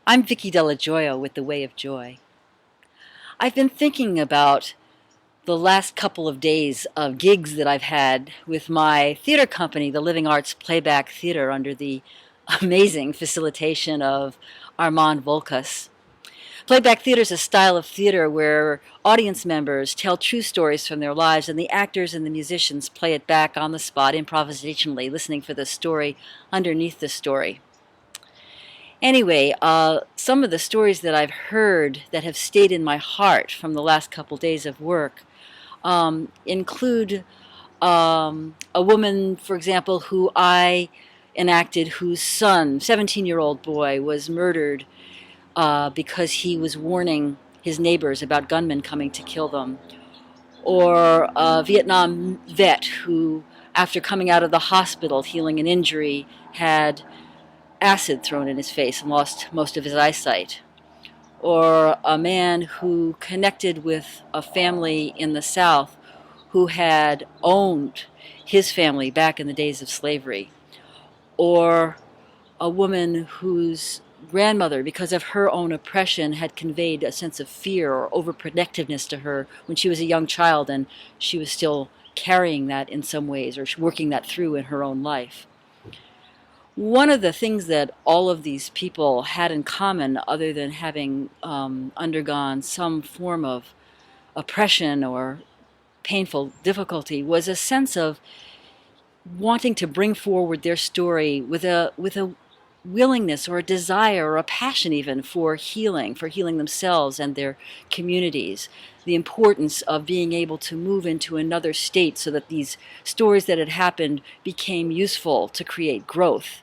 I'm Vicky Della Gioia with The Way of Joy. I've been thinking about the last couple of days of gigs that I've had with my theater company, the Living Arts Playback Theater, under the amazing facilitation of Armand Volkas. Playback theater is a style of theater where audience members tell true stories from their lives, and the actors and the musicians play it back on the spot improvisationally, listening for the story underneath the story. Anyway, some of the stories that I've heard that have stayed in my heart from the last couple days of work include a woman, for example, who I enacted, whose son, 17-year-old boy, was murdered because he was warning his neighbors about gunmen coming to kill them. Or a Vietnam vet who, after coming out of the hospital healing an injury, had acid thrown in his face and lost most of his eyesight. Or a man who connected with a family in the South who had owned his family back in the days of slavery. Or a woman whose grandmother, because of her own oppression, had conveyed a sense of fear or overprotectiveness to her when she was a young child, and she was still carrying that in some ways or working that through in her own life. One of the things that all of these people had in common, other than having undergone some form of oppression or painful difficulty, was a sense of wanting to bring forward their story with a willingness or a desire or a passion even for healing themselves and their communities. The importance of being able to move into another state so that these stories that had happened became useful to create growth.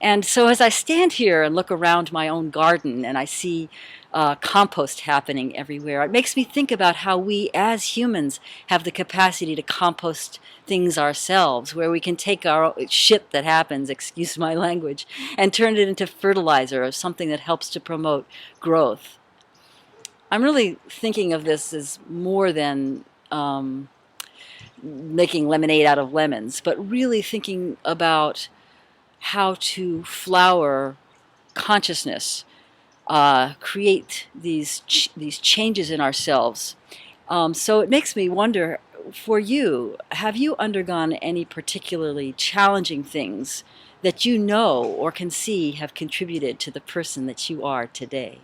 And so as I stand here and look around my own garden and I see compost happening everywhere, it makes me think about how we as humans have the capacity to compost things ourselves, where we can take our shit that happens, excuse my language, and turn it into fertilizer or something that helps to promote growth. I'm really thinking of this as more than making lemonade out of lemons, but really thinking about how to flower consciousness, create these changes in ourselves. So it makes me wonder, for you, have you undergone any particularly challenging things that you know or can see have contributed to the person that you are today?